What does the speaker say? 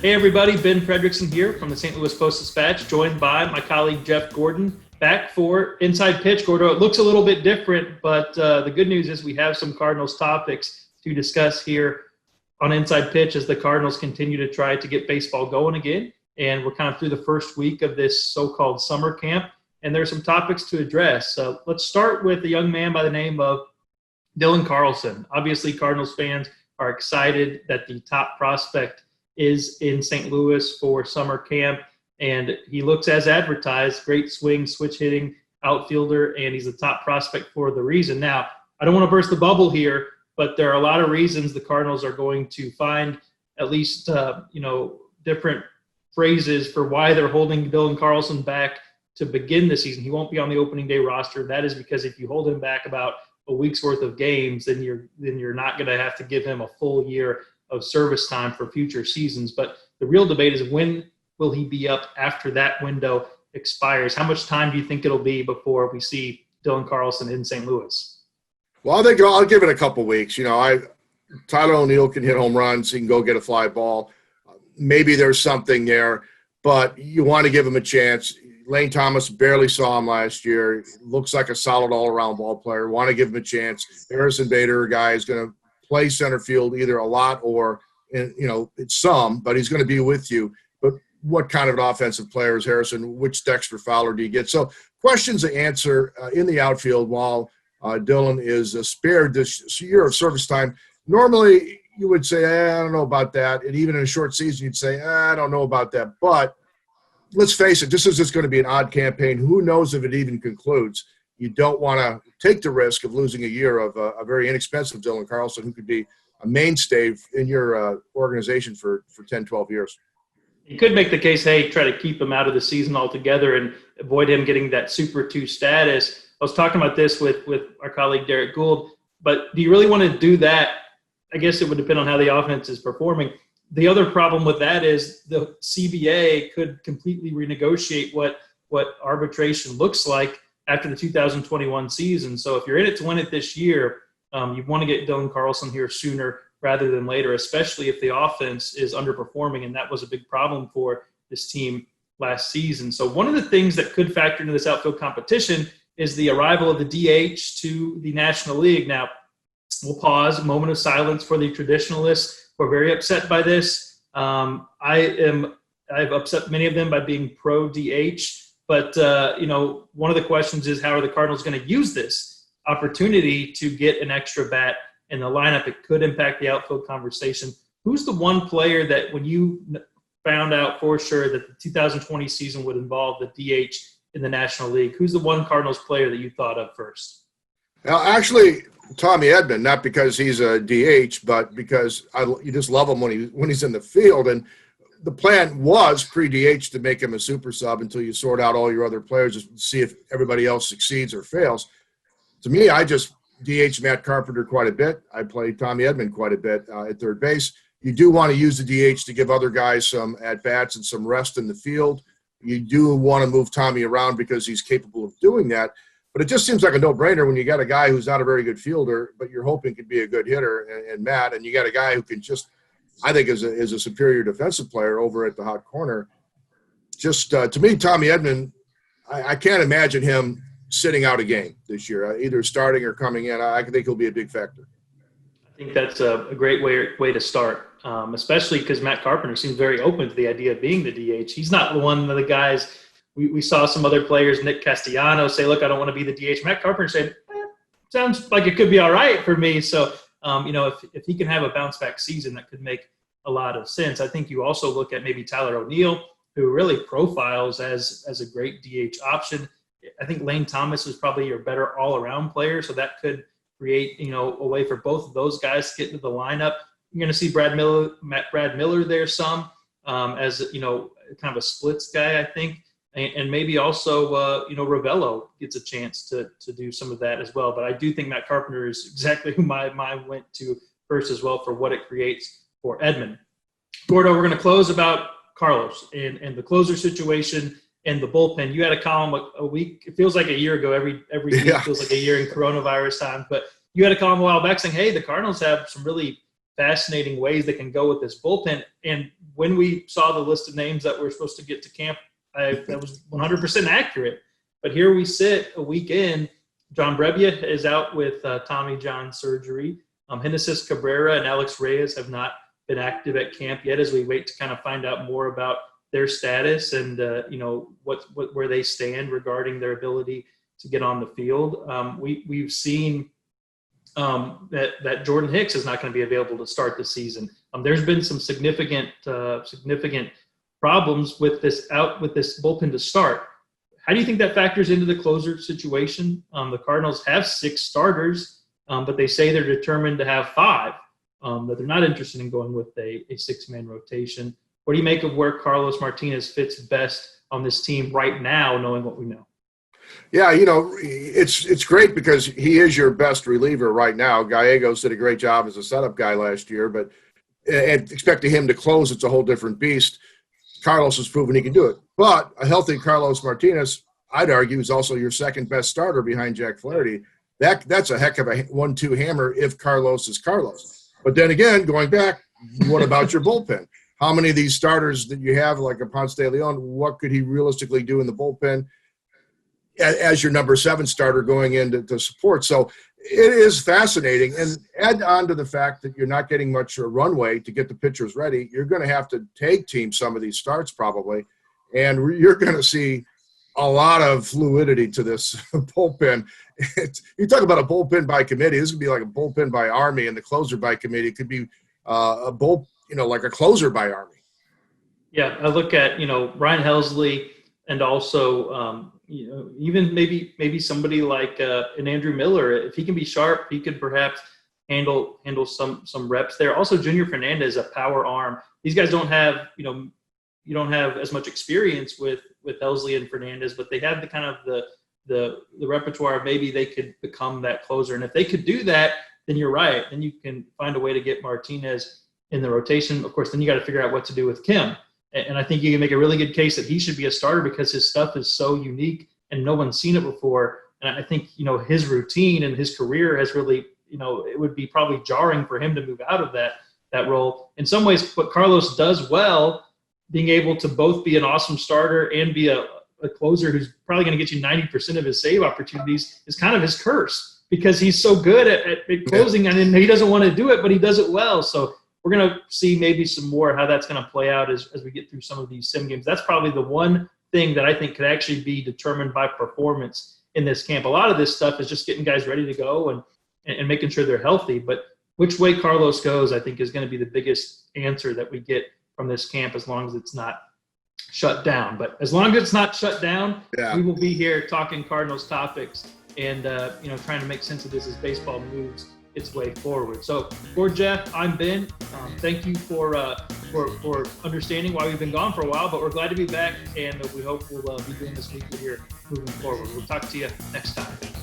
Hey everybody, Ben Frederickson here from the St. Louis Post-Dispatch, joined by my colleague Jeff Gordon, back for Inside Pitch. Gordo, it looks a little bit different, but the good news is we have some Cardinals topics to discuss here on Inside Pitch as the Cardinals continue to try to get baseball going again. And we're kind of through the first week of this so-called summer camp, and there's some topics to address. Let's start with a young man by the name of Dylan Carlson. Obviously, Cardinals fans are excited that the top prospect is in St. Louis for summer camp, and he looks as advertised. Great swing, switch hitting outfielder, and he's the top prospect for the reason. Now, I don't want to burst the bubble here, but there are a lot of reasons the Cardinals are going to find at least different phrases for why they're holding Dylan Carlson back to begin the season. He won't be on the opening day roster. That is because if you hold him back about a week's worth of games, then you're not going to have to give him a full year of service time for future seasons. But the real debate is, when will he be up after that window expires? How much time do you think it'll be before we see Dylan Carlson in St. Louis? Well, I think I'll give it a couple weeks. Tyler O'Neill can hit home runs. He can go get a fly ball. Maybe there's something there, but you want to give him a chance. Lane Thomas, barely saw him last year. Looks like a solid all-around ball player. Want to give him a chance. Harrison Bader, a guy, is going to play center field either a lot or, it's some, but he's going to be with you. But what kind of an offensive player is Harrison? Which Dexter Fowler do you get? So questions to answer in the outfield while Dylan is spared this year of service time. Normally you would say, I don't know about that. And even in a short season, you'd say, I don't know about that. But let's face it, this is just going to be an odd campaign. Who knows if it even concludes? You don't want to take the risk of losing a year of a very inexpensive Dylan Carlson, who could be a mainstay in your organization for 10, 12 years. You could make the case, hey, try to keep him out of the season altogether and avoid him getting that Super 2 status. I was talking about this with our colleague Derek Gould, but do you really want to do that? I guess it would depend on how the offense is performing. The other problem with that is the CBA could completely renegotiate what arbitration looks like after the 2021 season. So if you're in it to win it this year, you want to get Dylan Carlson here sooner rather than later, especially if the offense is underperforming, and that was a big problem for this team last season. So one of the things that could factor into this outfield competition is the arrival of the DH to the National League. Now, we'll pause, a moment of silence for the traditionalists who are very upset by this. I've upset many of them by being pro DH. But, one of the questions is, how are the Cardinals going to use this opportunity to get an extra bat in the lineup? It could impact the outfield conversation. Who's the one player that, when you found out for sure that the 2020 season would involve the DH in the National League, who's the one Cardinals player that you thought of first? Well, actually, Tommy Edman, not because he's a DH, but because you just love him when he's in the field. And the plan was pre-DH to make him a super sub until you sort out all your other players to see if everybody else succeeds or fails. To me, I just DH Matt Carpenter quite a bit. I played Tommy Edman quite a bit at third base. You do want to use the DH to give other guys some at-bats and some rest in the field. You do want to move Tommy around because he's capable of doing that. But it just seems like a no-brainer when you got a guy who's not a very good fielder, but you're hoping could be a good hitter, and Matt, and you got a guy who can just, I think, is a superior defensive player over at the hot corner. Just to me, Tommy Edman, I can't imagine him sitting out a game this year, either starting or coming in. I think he'll be a big factor. I think that's a great way to start, especially because Matt Carpenter seems very open to the idea of being the DH. He's not one of the guys. We saw some other players, Nick Castellanos, say, look, I don't want to be the DH. Matt Carpenter said, sounds like it could be all right for me. So, if he can have a bounce-back season, that could make a lot of sense. I think you also look at maybe Tyler O'Neill, who really profiles as a great DH option. I think Lane Thomas is probably your better all-around player, so that could create, a way for both of those guys to get into the lineup. You're going to see Brad Miller there some as, kind of a splits guy, I think. And maybe also, Ravello gets a chance to do some of that as well. But I do think Matt Carpenter is exactly who my mind went to first as well for what it creates for Edman. Gordo, we're going to close about Carlos and the closer situation and the bullpen. You had a column a week. It feels like a year ago. Every week feels like a year in coronavirus time. But you had a column a while back saying, hey, the Cardinals have some really fascinating ways that can go with this bullpen. And when we saw the list of names that were supposed to get to camp, that was 100% accurate. But here we sit a week in. John Brebbia is out with Tommy John surgery. Genesis Cabrera and Alex Reyes have not been active at camp yet, as we wait to kind of find out more about their status and where they stand regarding their ability to get on the field. We've seen that Jordan Hicks is not going to be available to start the season. There's been some significant problems with this bullpen to start. How do you think that factors into the closer situation? The Cardinals have 6 starters, but they say they're determined to have 5. That they're not interested in going with a 6-man rotation. What do you make of where Carlos Martinez fits best on this team right now, knowing what we know? Yeah, it's great because he is your best reliever right now. Gallegos did a great job as a setup guy last year, but and expecting him to close, it's a whole different beast. Carlos has proven he can do it. But a healthy Carlos Martinez, I'd argue, is also your second best starter behind Jack Flaherty. That's a heck of a 1-2 hammer if Carlos is Carlos. But then again, going back, what about your bullpen? How many of these starters that you have, like a Ponce de Leon, what could he realistically do in the bullpen as your number 7 starter going into support? So it is fascinating. And add on to the fact that you're not getting much runway to get the pitchers ready, you're going to have to tag team some of these starts probably. And you're going to see a lot of fluidity to this bullpen. You talk about a bullpen by committee. This could be like a bullpen by Army, and the closer by committee could be like a closer by Army. Yeah, I look at Ryan Helsley, and also even maybe somebody like an Andrew Miller. If he can be sharp, he could perhaps handle some reps there. Also, Junior Fernandez, a power arm. These guys don't have you don't have as much experience with Helsley and Fernandez, but they have the kind of the repertoire. Maybe they could become that closer, and if they could do that, then you're right. Then you can find a way to get Martinez in the rotation. Of course, then you got to figure out what to do with Kim. And I think you can make a really good case that he should be a starter because his stuff is so unique and no one's seen it before. And I think, his routine and his career has really, it would be probably jarring for him to move out of that role. In some ways, what Carlos does well, being able to both be an awesome starter and be a closer who's probably going to get you 90% of his save opportunities, is kind of his curse because he's so good at closing. And he doesn't want to do it, but he does it well. So we're going to see maybe some more how that's going to play out as we get through some of these sim games. That's probably the one thing that I think could actually be determined by performance in this camp. A lot of this stuff is just getting guys ready to go and making sure they're healthy. But which way Carlos goes, I think, is going to be the biggest answer that we get from this camp, as long as it's not shut down. But as long as it's not shut down, we will be here talking Cardinals topics and trying to make sense of this as baseball moves its way forward. So for Jeff, I'm Ben. Thank you for understanding why we've been gone for a while, but we're glad to be back, and we hope we'll be doing this weekly here moving forward. We'll talk to you next time.